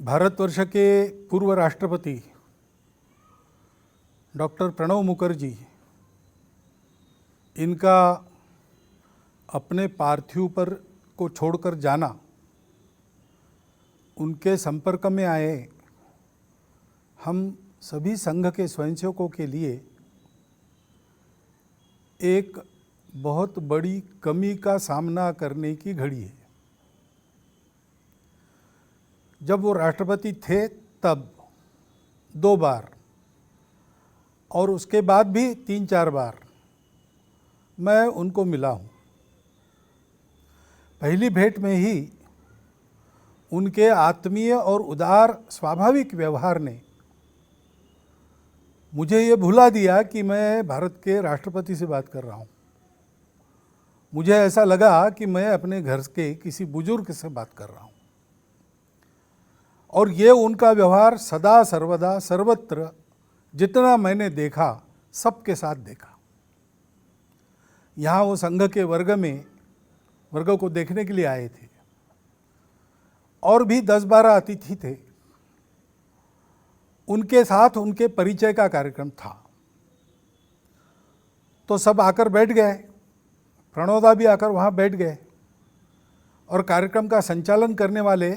भारतवर्ष के पूर्व राष्ट्रपति डॉक्टर प्रणब मुखर्जी, इनका अपने पार्थिव पर को छोड़कर जाना, उनके संपर्क में आए हम सभी संघ के स्वयंसेवकों के लिए एक बहुत बड़ी कमी का सामना करने की घड़ी है। जब वो राष्ट्रपति थे तब 2 बार और उसके बाद भी 3-4 बार मैं उनको मिला हूँ। पहली भेंट में ही उनके आत्मीय और उदार स्वाभाविक व्यवहार ने मुझे ये भुला दिया कि मैं भारत के राष्ट्रपति से बात कर रहा हूँ। मुझे ऐसा लगा कि मैं अपने घर के किसी बुजुर्ग से बात कर रहा हूँ। और ये उनका व्यवहार सदा सर्वदा सर्वत्र जितना मैंने देखा सबके साथ देखा। यहाँ वो संघ के वर्ग को देखने के लिए आए थे और भी 10-12 अतिथि थे। उनके साथ उनके परिचय का कार्यक्रम था तो सब आकर बैठ गए। प्रणोदा भी आकर वहाँ बैठ गए और कार्यक्रम का संचालन करने वाले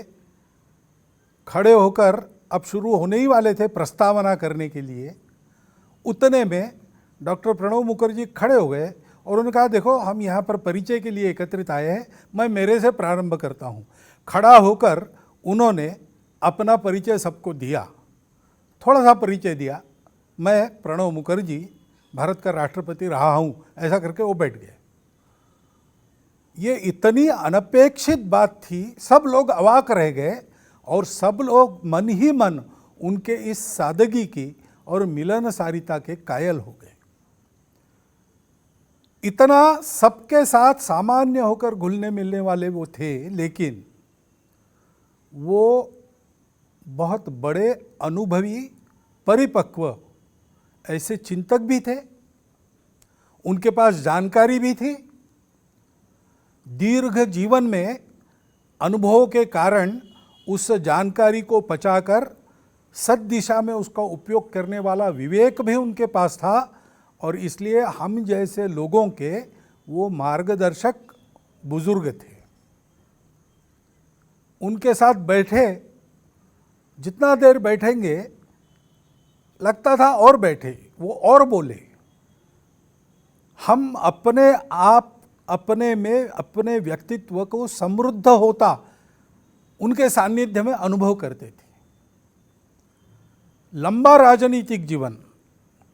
खड़े होकर अब शुरू होने ही वाले थे प्रस्तावना करने के लिए। उतने में डॉक्टर प्रणब मुखर्जी खड़े हो गए और उन्होंने कहा, देखो हम यहाँ पर परिचय के लिए एकत्रित आए हैं, मैं मेरे से प्रारंभ करता हूँ। खड़ा होकर उन्होंने अपना परिचय सबको दिया, थोड़ा सा परिचय दिया, मैं प्रणब मुखर्जी भारत का राष्ट्रपति रहा हूँ, ऐसा करके वो बैठ गए। ये इतनी अनपेक्षित बात थी, सब लोग अवाक रह गए और सब लोग मन ही मन उनके इस सादगी की और मिलनसारिता के कायल हो गए। इतना सबके साथ सामान्य होकर घुलने मिलने वाले वो थे, लेकिन वो बहुत बड़े अनुभवी परिपक्व ऐसे चिंतक भी थे। उनके पास जानकारी भी थी। दीर्घ जीवन में अनुभवों के कारण उस जानकारी को पचाकर सद दिशा में उसका उपयोग करने वाला विवेक भी उनके पास था और इसलिए हम जैसे लोगों के वो मार्गदर्शक बुजुर्ग थे। उनके साथ बैठे, जितना देर बैठेंगे लगता था और बैठे, वो और बोले। हम अपने आप अपने में अपने व्यक्तित्व को समृद्ध होता उनके सानिध्य में अनुभव करते थे। लंबा राजनीतिक जीवन,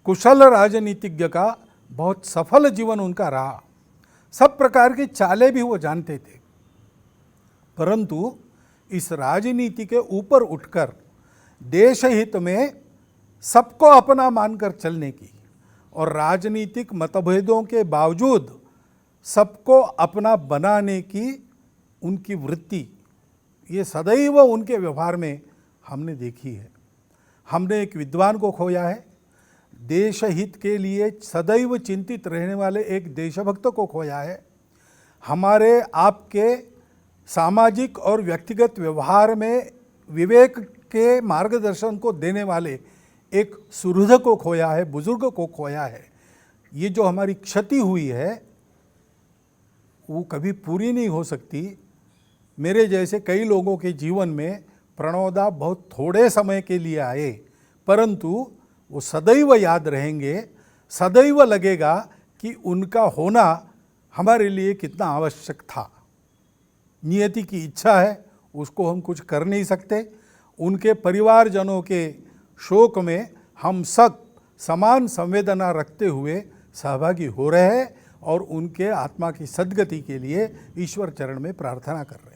कुशल राजनीतिज्ञ का बहुत सफल जीवन उनका रहा। सब प्रकार की चालें भी वो जानते थे, परंतु इस राजनीति के ऊपर उठकर देश हित में सबको अपना मानकर चलने की और राजनीतिक मतभेदों के बावजूद सबको अपना बनाने की उनकी वृत्ति, ये सदैव उनके व्यवहार में हमने देखी है। हमने एक विद्वान को खोया है, देश हित के लिए सदैव चिंतित रहने वाले एक देशभक्त को खोया है। हमारे आपके सामाजिक और व्यक्तिगत व्यवहार में विवेक के मार्गदर्शन को देने वाले एक सुहृद को खोया है, बुजुर्ग को खोया है। ये जो हमारी क्षति हुई है वो कभी पूरी नहीं हो सकती। मेरे जैसे कई लोगों के जीवन में प्रणोदा बहुत थोड़े समय के लिए आए, परंतु वो सदैव याद रहेंगे। सदैव लगेगा कि उनका होना हमारे लिए कितना आवश्यक था। नियति की इच्छा है, उसको हम कुछ कर नहीं सकते। उनके परिवारजनों के शोक में हम सब समान संवेदना रखते हुए सहभागी हो रहे हैं और उनके आत्मा की सद्गति के लिए ईश्वर चरण में प्रार्थना कर रहे हैं।